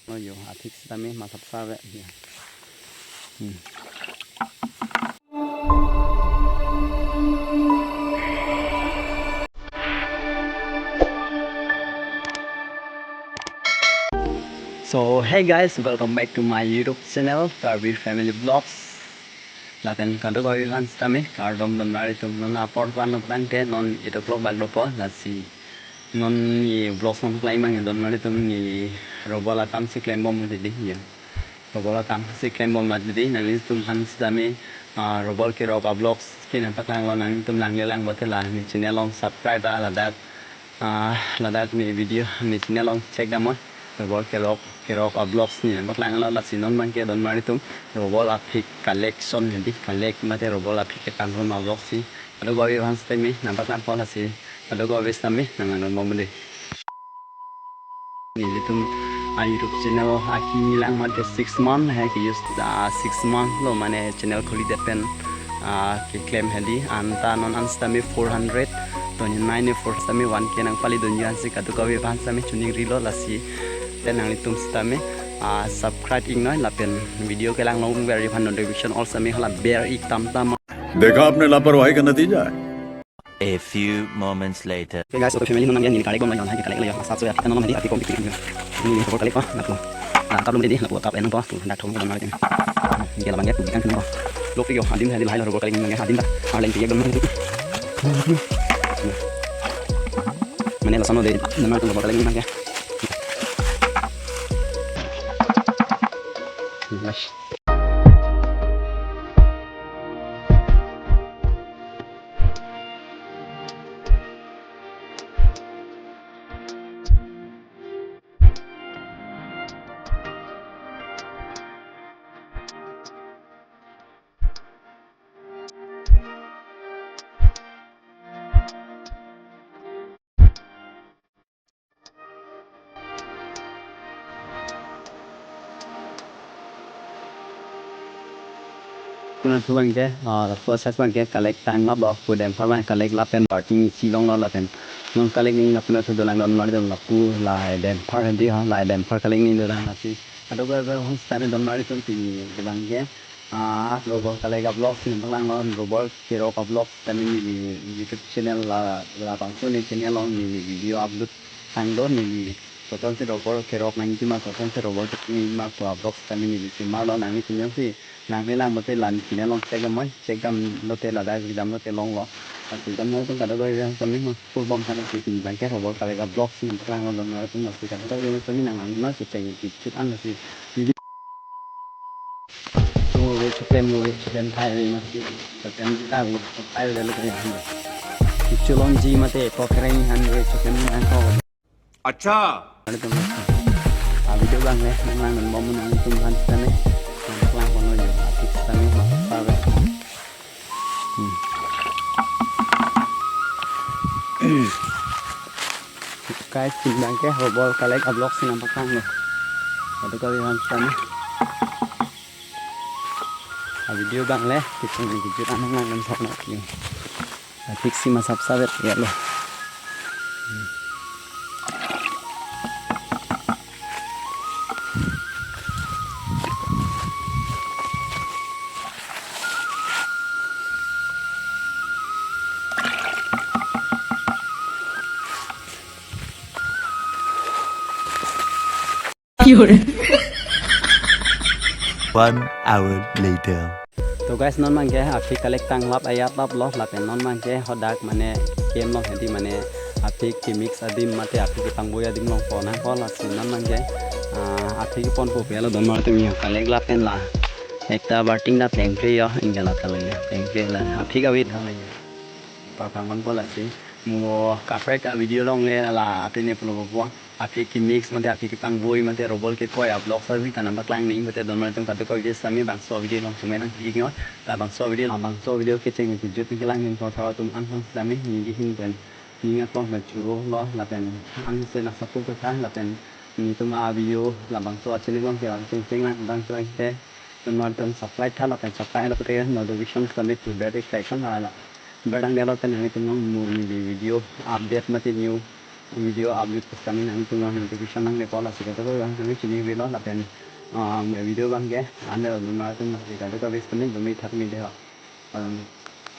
nóอยู่อาทิตย์tami masap sawe ya. So hey guys, welcome back to my YouTube channel Karbi Family Vlogs. Laten kado kau ikan tami kardom dan mari tu non upload kan ke non itu vlog baru po nasi non ni vlog non klaim ang don mari tu ni robola tam si klaim bom jadi ya robola tam si klaim bom jadi nanti tu kan tami robol ke roba vlogs kini nampak lang lang tu lang lang buat lah ni channel long subscribe lah dat ni video ni channel long check dah mon robol ke roba vlogs ni nampak lang lah sinon man ke don mari tu robol apik collection jadi collect mate robol apik ke kan rumah vlog si ada kau ikan tami nampak lang pola si ada kau wes tami nangan bom ni itu YouTube channel akimi lang mate 6 month hai ke use 6 month lo mane channel khuli depen ke claim hadi anta non anstami 400 ton 94 sami 1k nang pali dunya si kadu kau ikan tami chonigri lo lasi dan nang litum stami subscribe ing noi lapen video ke lang long very fun notification all sami hala bear ik tam tam देखा आपने लापरवाही का नतीजा है। A few moments later. Okay guys, so family nang ni kalik bom layon hai kalik layon sat so ya kita nang hadi api kom pikir ni ko kalik ko nak lo kap lum di nak kap enang ko tu nak thong dom layon ni la bangya ku kan ko lok yo hadim hadi lai ro kalik nang hadim da lain ti dom mane la sano de nang tu kalik nang ya kuna tuang ke proses bang ke collect tang lab of food and farm collect lapen parking silong lo lapen non collect ni lapna tu dolang don mari don lapu lai dem par handi ha lai dem par collect ni dolang nasi ado ga hon stane don mari ton ti bang ke logo collect up blog ni bang long robot ke ro up blog tani ni YouTube channel la bang tu ni channel long ni video upload tang don ni total se robot ke ro nang ma total se robot ni ma ko blog tani ni si ma lo nang ni tin si nang lang một cái lần thì nó long check nó tên là đây làm nó tên long lo thì tâm nó cũng cả đôi ra tâm nếu mà full bom thành thì bạn kết hợp với cả cái blog thì lang nó cũng là cái cái đó cái năng nó sẽ chạy thì chút ăn là gì rồi chụp em thay mà chụp em ta rồi thay rồi cái này chụp long gì mà thế có cái này hắn rồi chụp em ăn có अच्छा video bang này lang mình bom mình ăn chung ăn cái này lang con nó nhiều thịt tami masap sawe guys timbang ke robol kalek ablok si nampak kang lo ada kali tami video bang le kita ni kejut anang lang dan sok nak ni thik si masap sawe ya lo One hour later. तो guys non mang ke api collect tang lap ayat lap lo lapen non mang ke hodak mane game lo hedi mane api ki mix adim mate api ki pangboy adim long pona ko la sin non mang ke api ki pon po pelo don mar tu mi collect lapen la ekta batting da Thnk yo ingala talaya Thnk la api ka wit halaya pa pangon ko la si mo ka ka video long le la api ne plo bo api ki mix mate api ki pangboy mate robol ke ko ya blog service tanam baklang ning mate don mar tu ka ko je sami bang so video long sumen ang ki ngot la bang so video ke cheng ki jut ki lang ning ko thaw tum an hong sami ni di hin ben ni ngat ko ma chu lo la ben an se na sapu ka kan la ben ni tum a video la bang so chele long ke ang cheng lang bang so ke don mar tu subscribe tha la ben subscribe la pe notification submit to better section la badang delo ten ni tum video update mate new video upload kami nang tunggu notification nang lepol lah sih kata orang kami cini video lah pen video bang ke anda rumah tu masih kata kau bes pening kami tak mi deh